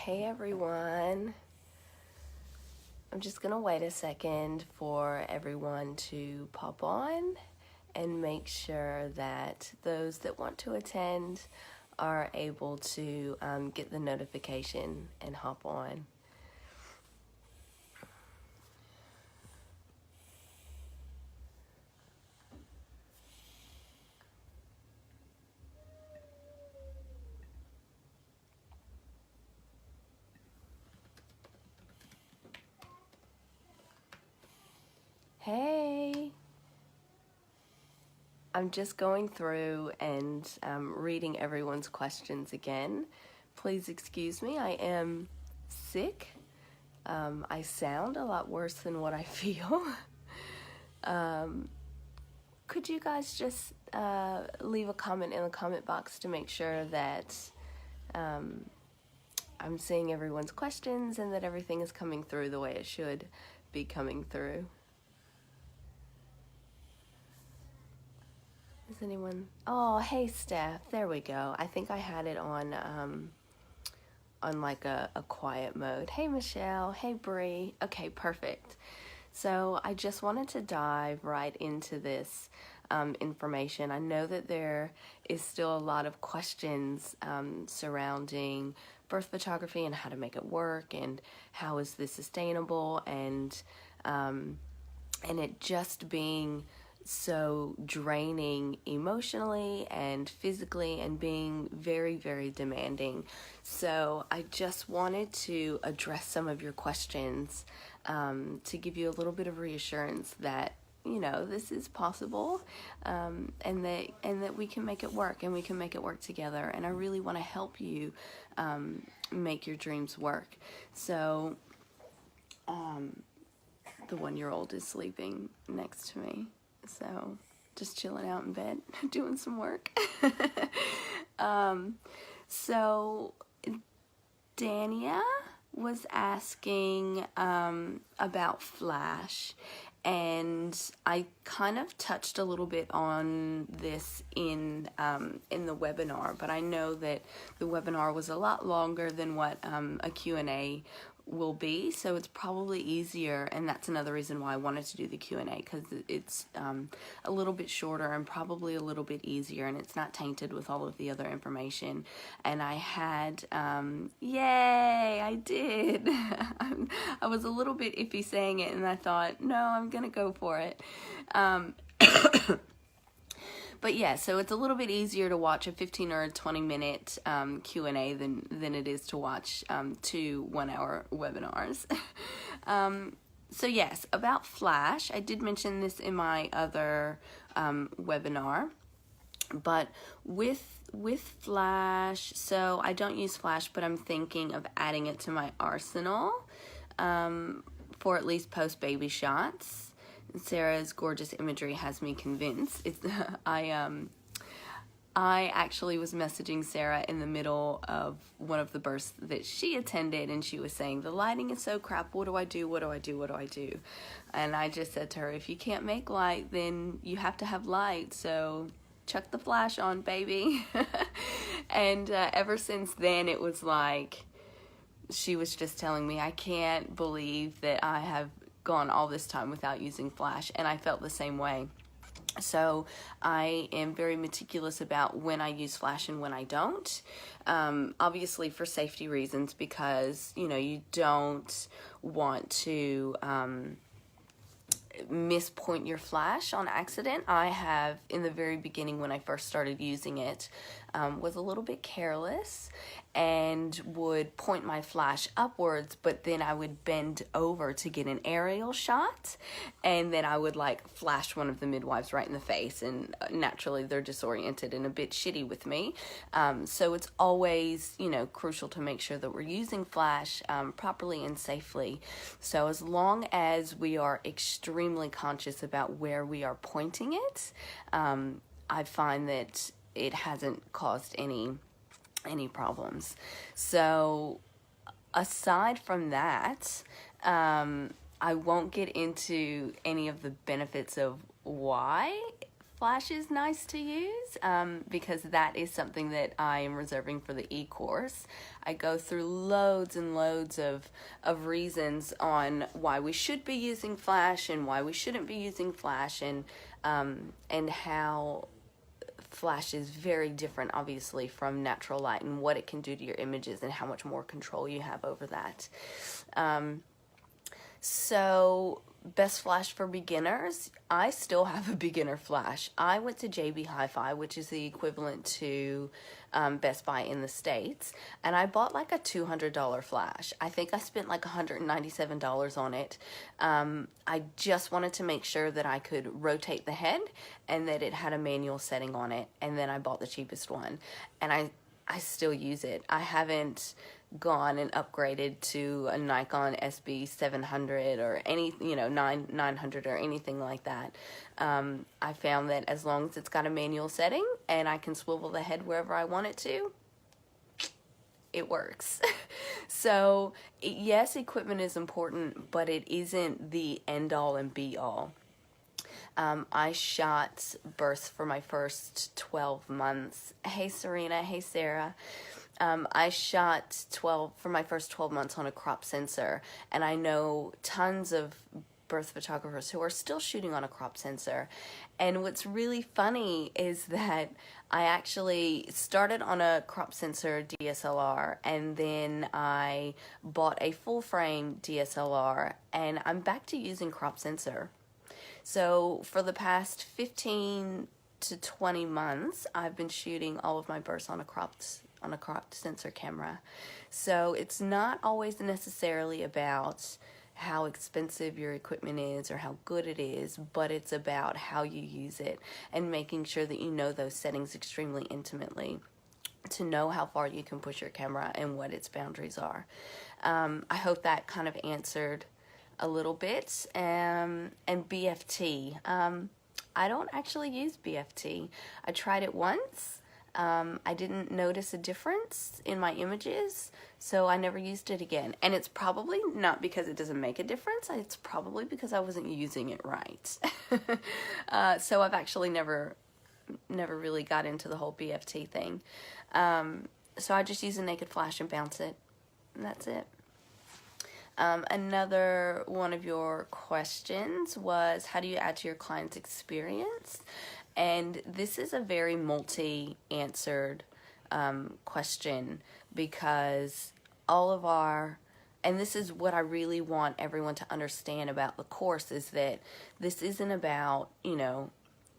Hey everyone. I'm just gonna wait a second for everyone to pop on and make sure that those that want to attend are able to get the notification and hop on. Hey! I'm just going through and reading everyone's questions again. Please excuse me, I am sick. I sound a lot worse than what I feel. Could you guys just leave a comment in the comment box to make sure that I'm seeing everyone's questions and that everything is coming through the way it should be coming through? Is anyone? Oh, hey Steph, there we go. I think I had it on like a quiet mode. Hey Michelle, hey Bree. Okay, perfect. So I just wanted to dive right into this information. I know that there is still a lot of questions surrounding birth photography and how to make it work and how is this sustainable and it just being so draining emotionally and physically and being very, very demanding. So I just wanted to address some of your questions to give you a little bit of reassurance that this is possible, and that we can make it work and we can make it work together. And I really want to help you make your dreams work. So the 1-year-old is sleeping next to me. So just chilling out in bed, doing some work. So Dania was asking about Flash, and I kind of touched a little bit on this in the webinar, but I know that the webinar was a lot longer than what a Q&A will be, so it's probably easier, and that's another reason why I wanted to do the Q&A, because it's a little bit shorter and probably a little bit easier, and it's not tainted with all of the other information. And I had yay, I did. I was a little bit iffy saying it, and I thought, no, I'm gonna go for it. But yeah, so it's a little bit easier to watch a 15 or a 20-minute Q&A than it is to watch 2 1-hour webinars. So yes, about Flash, I did mention this in my other webinar, but with Flash, so I don't use Flash, but I'm thinking of adding it to my arsenal for at least post-baby shots. Sarah's gorgeous imagery has me convinced. I actually was messaging Sarah in the middle of one of the births that she attended, and she was saying, the lighting is so crap, what do I do, what do I do, what do I do? And I just said to her, if you can't make light, then you have to have light, so chuck the flash on, baby. And ever since then, it was like, she was just telling me, I can't believe that I have gone all this time without using Flash, and I felt the same way. So I am very meticulous about when I use Flash and when I don't, obviously for safety reasons, because you don't want to mispoint your flash on accident. I have, in the very beginning when I first started using it, was a little bit careless and would point my flash upwards, but then I would bend over to get an aerial shot, and then I would like flash one of the midwives right in the face, and naturally they're disoriented and a bit shitty with me. So it's always crucial to make sure that we're using Flash properly and safely. So as long as we are extremely conscious about where we are pointing it, I find that it hasn't caused any problems. So aside from that, I won't get into any of the benefits of why flash is nice to use, because that is something that I am reserving for the e-course. I go through loads and loads of reasons on why we should be using flash and why we shouldn't be using flash, and how flash is very different, obviously, from natural light, and what it can do to your images and how much more control you have over that. So best flash for beginners, I still have a beginner flash. I went to JB Hi-Fi, which is the equivalent to Best Buy in the States, and I bought like a $200 flash. I think I spent like $197 on it. I just wanted to make sure that I could rotate the head and that it had a manual setting on it, and then I bought the cheapest one, and I still use it. I haven't gone and upgraded to a Nikon SB700 or any, 900 or anything like that. I found that as long as it's got a manual setting and I can swivel the head wherever I want it to, it works. So yes, equipment is important, but it isn't the end all and be all. I shot births for my first 12 months. Hey Serena, hey Sarah. I shot for my first 12 months on a crop sensor, and I know tons of birth photographers who are still shooting on a crop sensor. And what's really funny is that I actually started on a crop sensor DSLR, and then I bought a full frame DSLR, and I'm back to using crop sensor. So for the past 15 to 20 months, I've been shooting all of my births on a cropped sensor camera. So it's not always necessarily about how expensive your equipment is or how good it is, but it's about how you use it and making sure that you know those settings extremely intimately to know how far you can push your camera and what its boundaries are. I hope that kind of answered a little bit. And BFT, I don't actually use BFT. I tried it once. I didn't notice a difference in my images, so I never used it again. And it's probably not because it doesn't make a difference. It's probably because I wasn't using it right. So I've actually never really got into the whole BFT thing. So I just use a naked flash and bounce it, and that's it. Another one of your questions was, how do you add to your client's experience? And this is a very multi-answered question, because and this is what I really want everyone to understand about the course, is that this isn't about,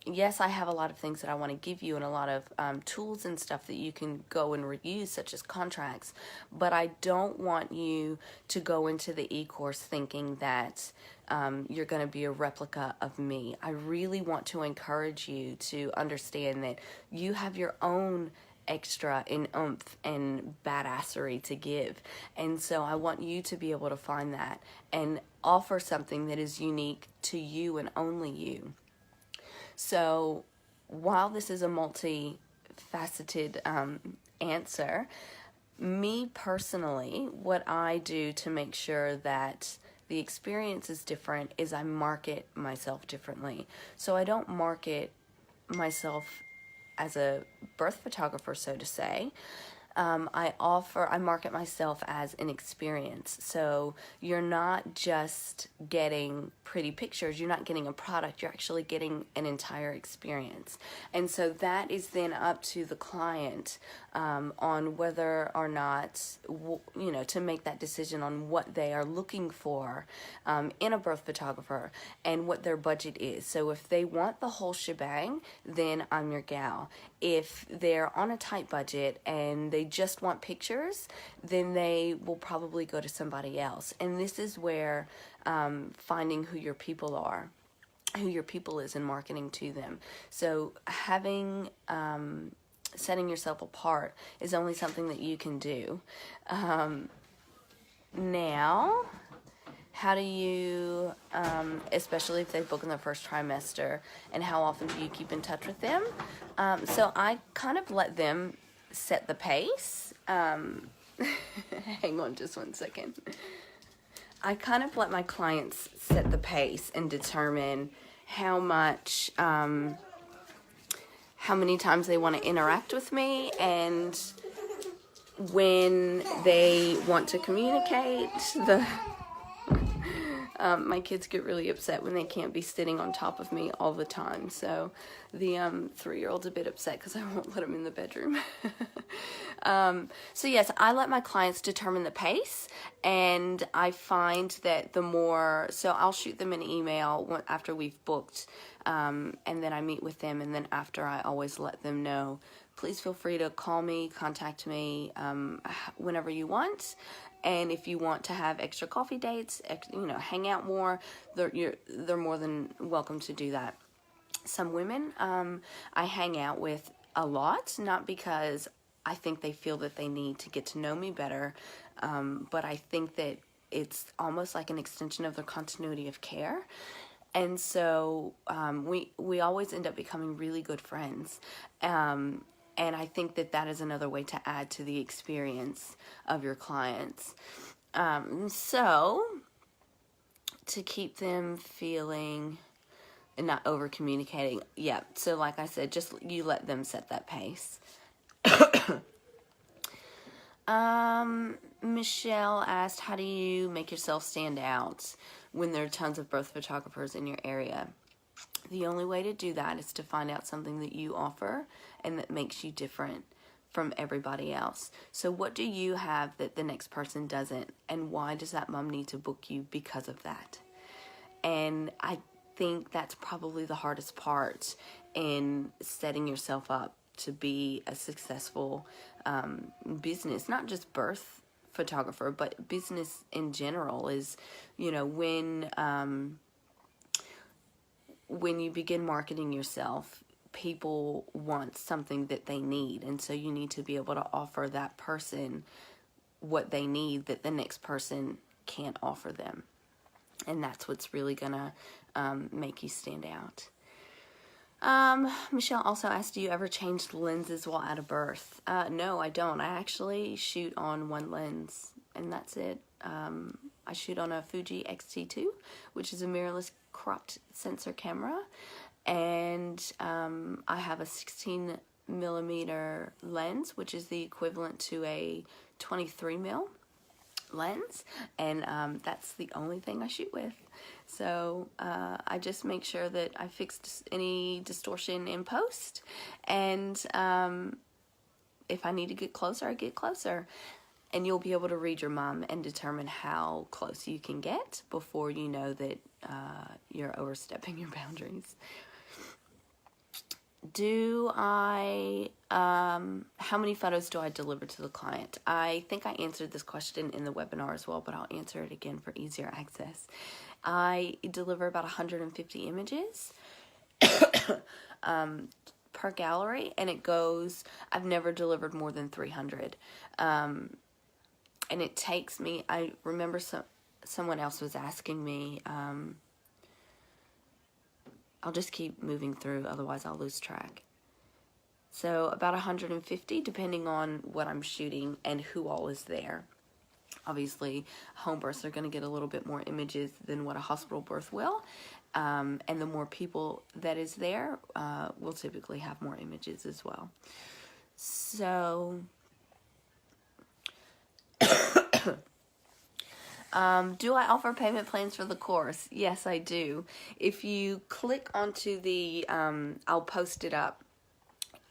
yes, I have a lot of things that I want to give you and a lot of tools and stuff that you can go and reuse, such as contracts, but I don't want you to go into the e-course thinking that you're going to be a replica of me. I really want to encourage you to understand that you have your own extra in oomph and badassery to give, and so I want you to be able to find that and offer something that is unique to you and only you. So while this is a multi-faceted answer, me personally, what I do to make sure that the experience is different is I market myself differently. So I don't market myself as a birth photographer, so to say. I market myself as an experience. So you're not just getting pretty pictures, you're not getting a product, you're actually getting an entire experience. And so that is then up to the client on whether or not, to make that decision on what they are looking for in a birth photographer and what their budget is. So if they want the whole shebang, then I'm your gal. If they're on a tight budget and they just want pictures, then they will probably go to somebody else. And this is where finding who your people are, who your people is, and marketing to them. So having setting yourself apart is only something that you can do. Now, how do you, especially if they book in the first trimester, and how often do you keep in touch with them? So I kind of let them set the pace. Hang on just one second. I kind of let my clients set the pace and determine how much how many times they want to interact with me, and when they want to communicate. My kids get really upset when they can't be sitting on top of me all the time. So the 3-year-old's a bit upset because I won't let him in the bedroom. So yes, I let my clients determine the pace, and I find that the more, so I'll shoot them an email after we've booked, and then I meet with them, and then after I always let them know, please feel free to call me, contact me whenever you want. And if you want to have extra coffee dates, hang out more, they're more than welcome to do that. Some women I hang out with a lot, not because I think they feel that they need to get to know me better, but I think that it's almost like an extension of their continuity of care. And so we always end up becoming really good friends. And I think that is another way to add to the experience of your clients. So to keep them feeling and not over communicating. Yeah. So like I said, just you let them set that pace. Michelle asked, how do you make yourself stand out when there are tons of birth photographers in your area? The only way to do that is to find out something that you offer and that makes you different from everybody else. So what do you have that the next person doesn't? And why does that mom need to book you because of that? And I think that's probably the hardest part in setting yourself up to be a successful business, not just birth photographer, but business in general is, when you begin marketing yourself, people want something that they need. And so you need to be able to offer that person what they need that the next person can't offer them. And that's what's really going to make you stand out. Michelle also asked, do you ever change the lenses while at a birth? No, I don't. I actually shoot on one lens, and that's it. I shoot on a Fuji X-T2, which is a mirrorless cropped sensor camera, and I have a 16 millimeter lens, which is the equivalent to a 23 mil lens, and that's the only thing I shoot with. So I just make sure that I fixed any distortion in post, and if I need to get closer, I get closer. And you'll be able to read your mom and determine how close you can get before you know that you're overstepping your boundaries. How many photos do I deliver to the client? I think I answered this question in the webinar as well, but I'll answer it again for easier access. I deliver about 150 images per gallery, and I've never delivered more than 300. And it takes me, I remember someone else was asking me, I'll just keep moving through, otherwise I'll lose track. So about 150, depending on what I'm shooting and who all is there. Obviously, home births are going to get a little bit more images than what a hospital birth will. And the more people that is there, will typically have more images as well. So do I offer payment plans for the course? Yes, I do. If you click onto the, I'll post it up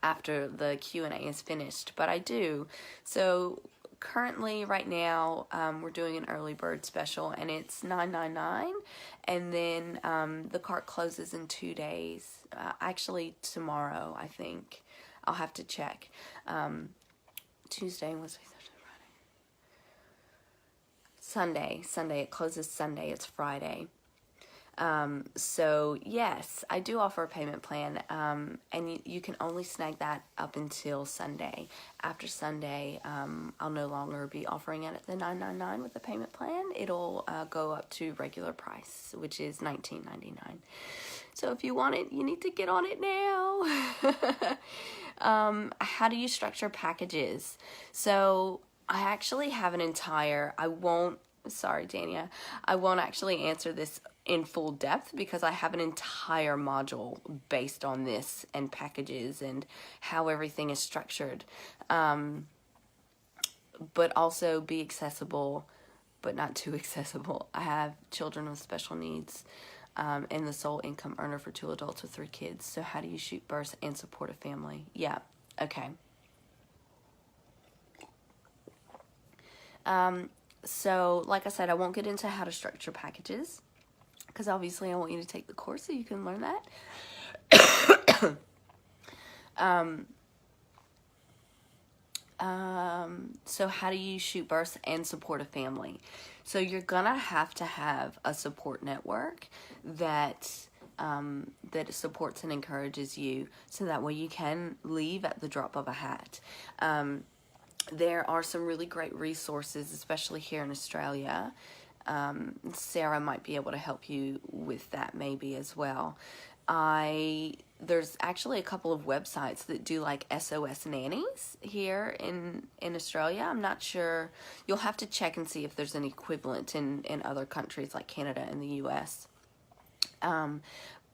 after the Q&A is finished, but I do. So currently right now, we're doing an early bird special, and it's $9.99, and then the cart closes in 2 days. Actually tomorrow, I think. I'll have to check. Tuesday, Wednesday, Thursday, Friday. Sunday, it closes Sunday, it's Friday. So yes, I do offer a payment plan, and you can only snag that up until Sunday. After Sunday, I'll no longer be offering it at the $9.99 with the payment plan. It'll go up to regular price, which is $19.99. So if you want it, you need to get on it now. How do you structure packages? So I actually have an entire, sorry, Dania, I won't actually answer this in full depth because I have an entire module based on this and packages and how everything is structured. But also be accessible, but not too accessible. I have children with special needs, and the sole income earner for 2 adults with 3 kids. So how do you shoot births and support a family? Yeah, okay. So like I said, I won't get into how to structure packages because obviously I want you to take the course so you can learn that. So how do you shoot births and support a family? So you're gonna have to have a support network that that supports and encourages you, so that way you can leave at the drop of a hat. There are some really great resources, especially here in Australia. Sarah might be able to help you with that maybe as well. There's actually a couple of websites that do like SOS nannies here in Australia. I'm not sure. You'll have to check and see if there's an equivalent in other countries like Canada and the US.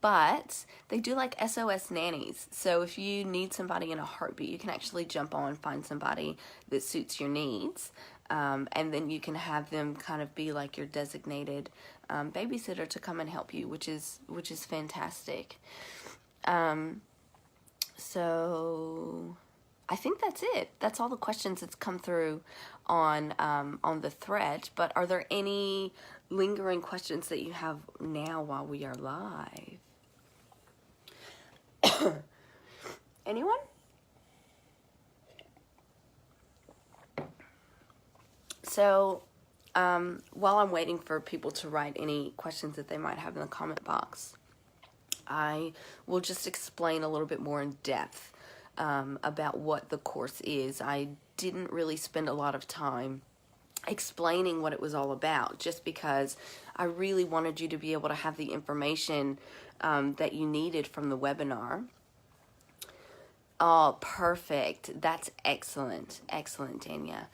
But they do like SOS nannies. So if you need somebody in a heartbeat, you can actually jump on, find somebody that suits your needs. And then you can have them kind of be like your designated babysitter to come and help you, which is fantastic. So I think that's it. That's all the questions that's come through on the thread. But are there any lingering questions that you have now while we are live? Anyone? So while I'm waiting for people to write any questions that they might have in the comment box, I will just explain a little bit more in depth about what the course is. I didn't really spend a lot of time explaining what it was all about, just because I really wanted you to be able to have the information that you needed from the webinar. Oh, perfect. That's excellent. Excellent, Dania.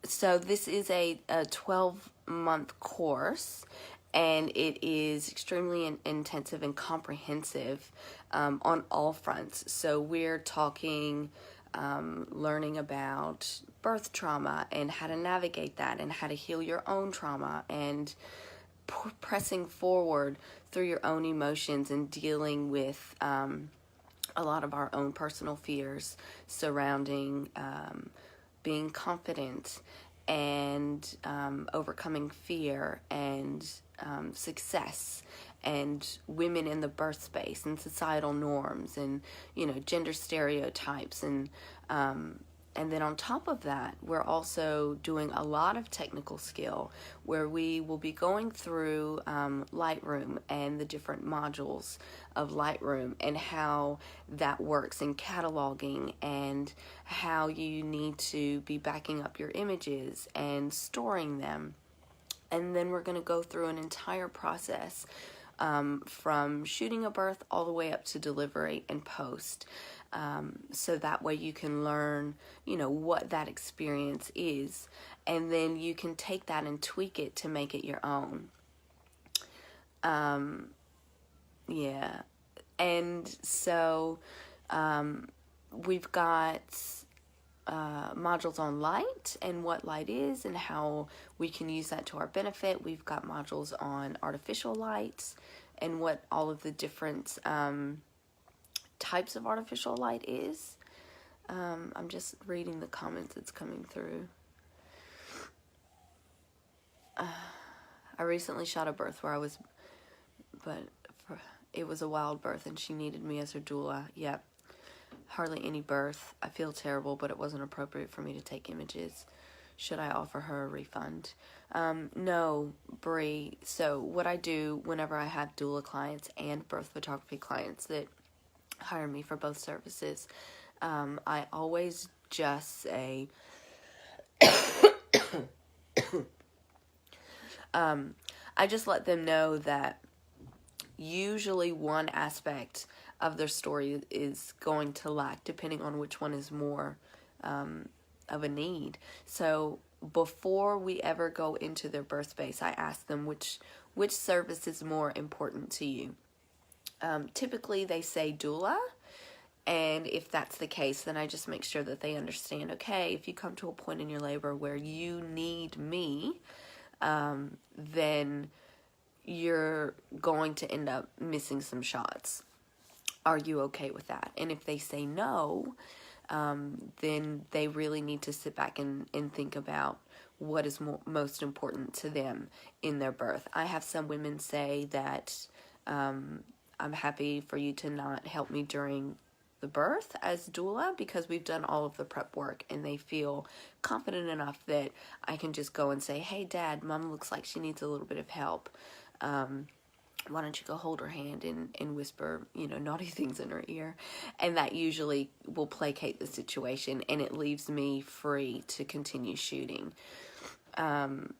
So this is a 12-month course, and it is extremely intensive and comprehensive on all fronts. So we're talking learning about birth trauma and how to navigate that and how to heal your own trauma and pressing forward through your own emotions and dealing with a lot of our own personal fears surrounding being confident and overcoming fear and success and women in the birth space and societal norms and, you know, gender stereotypes. And then on top of that, we're also doing a lot of technical skill where we will be going through Lightroom and the different modules of Lightroom and how that works in cataloging and how you need to be backing up your images and storing them. And then we're going to go through an entire process from shooting a birth all the way up to delivery and post. So that way you can learn, you know, what that experience is, and then you can take that and tweak it to make it your own. Yeah. And so we've got modules on light and what light is and how we can use that to our benefit. We've got modules on artificial lights and what all of the different types of artificial light is. I'm just reading the comments that's coming through. I recently shot a birth where it was a wild birth and she needed me as her doula. Yep. Hardly any birth. I feel terrible, but it wasn't appropriate for me to take images. Should I offer her a refund? No, Bree. So what I do whenever I have doula clients and birth photography clients that hire me for both services, I always just say, I just let them know that usually one aspect of their story is going to lack, depending on which one is more of a need. So before we ever go into their birth space, I ask them which service is more important to you. Typically they say doula, and if that's the case, then I just make sure that they understand, okay, if you come to a point in your labor where you need me, then you're going to end up missing some shots. Are you okay with that? And if they say no, then they really need to sit back and think about what is most important to them in their birth. I have some women say that I'm happy for you to not help me during the birth as doula because we've done all of the prep work, and they feel confident enough that I can just go and say, hey, Dad, Mom looks like she needs a little bit of help. Why don't you go hold her hand and whisper, naughty things in her ear? And that usually will placate the situation, and it leaves me free to continue shooting. And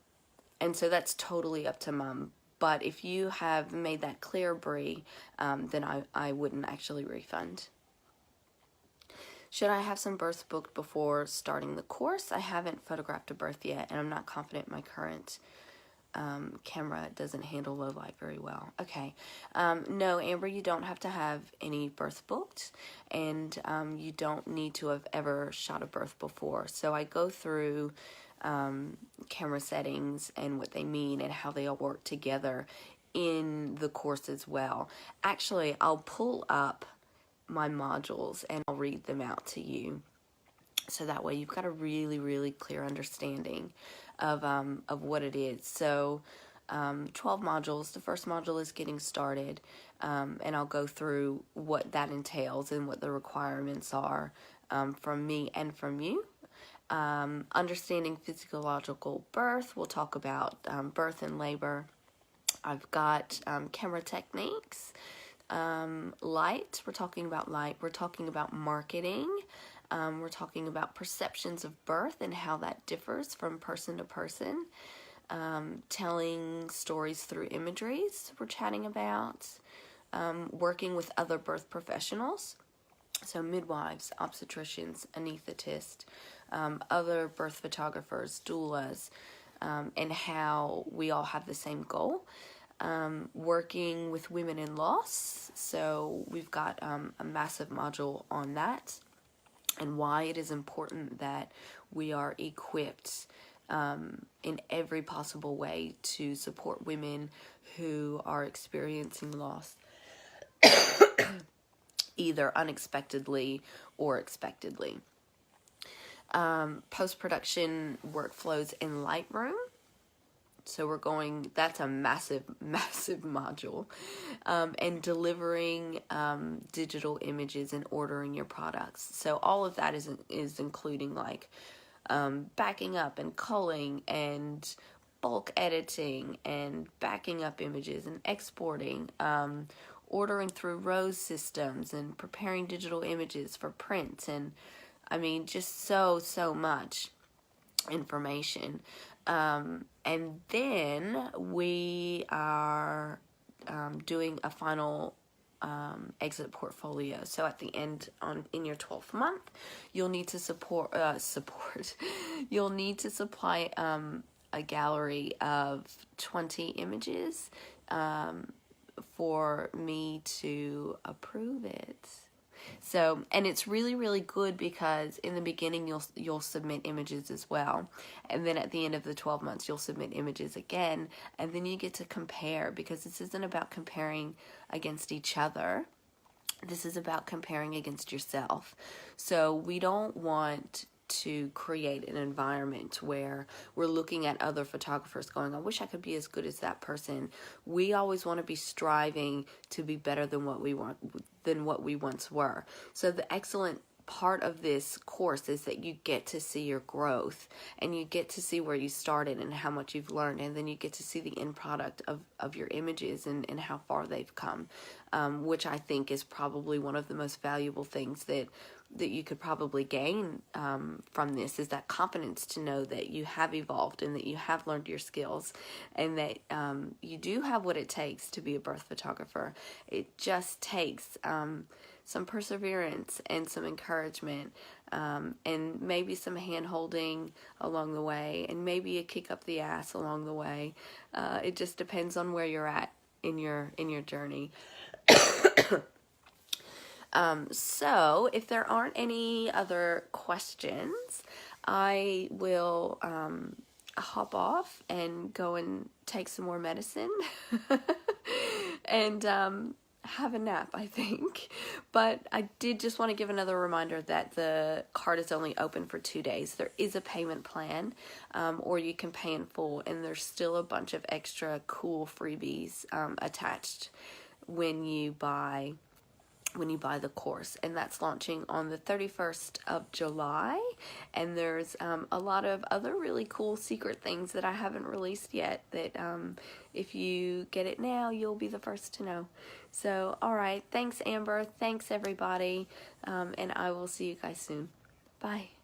so that's totally up to Mom. But if you have made that clear, Bree, then I wouldn't actually refund. Should I have some births booked before starting the course? I haven't photographed a birth yet, and I'm not confident my current camera doesn't handle low light very well. Okay. No, Amber, you don't have to have any birth booked, and you don't need to have ever shot a birth before. So I go through camera settings and what they mean and how they all work together in the course as well. Actually, I'll pull up my modules and I'll read them out to you. So that way you've got a really, really clear understanding of what it is. So 12 modules. The first module is getting started, and I'll go through what that entails and what the requirements are from me and from you. Understanding physiological birth. We'll talk about birth and labor. I've got camera techniques. Light. We're talking about light. We're talking about marketing. We're talking about perceptions of birth and how that differs from person to person. Telling stories through imageries we're chatting about. Working with other birth professionals. So midwives, obstetricians, anesthetists, other birth photographers, doulas, and how we all have the same goal. Working with women in loss. So we've got a massive module on that, and why it is important that we are equipped in every possible way to support women who are experiencing loss, either unexpectedly or expectedly. Post-production workflows in Lightroom. So we're going, that's a massive, massive module. And delivering digital images and ordering your products. So all of that is including like backing up and culling and bulk editing and backing up images and exporting, ordering through Rose systems and preparing digital images for print. And I mean, just so much information. And then we are doing a final exit portfolio. So at the end, in your 12th month, you'll need to you'll need to supply a gallery of 20 images for me to approve it. So, and it's really, really good because in the beginning you'll submit images as well, and then at the end of the 12 months you'll submit images again, and then you get to compare, because this isn't about comparing against each other. This is about comparing against yourself. So we don't want to create an environment where we're looking at other photographers going, I wish I could be as good as that person. We always want to be striving to be better than what we once were. So the excellent part of this course is that you get to see your growth, and you get to see where you started and how much you've learned, and then you get to see the end product of your images and how far they've come, which I think is probably one of the most valuable things that you could probably gain from this, is that confidence to know that you have evolved and that you have learned your skills, and that you do have what it takes to be a birth photographer. It just takes some perseverance and some encouragement, and maybe some hand holding along the way, and maybe a kick up the ass along the way. It just depends on where you're at in your journey. So if there aren't any other questions, I will hop off and go and take some more medicine and have a nap, I think. But I did just want to give another reminder that the card is only open for 2 days. There is a payment plan, or you can pay in full, and there's still a bunch of extra cool freebies attached when you buy the course, and that's launching on the 31st of July. And there's a lot of other really cool secret things that I haven't released yet that if you get it now, you'll be the first to know. So all right, thanks Amber, thanks everybody, and I will see you guys soon. Bye.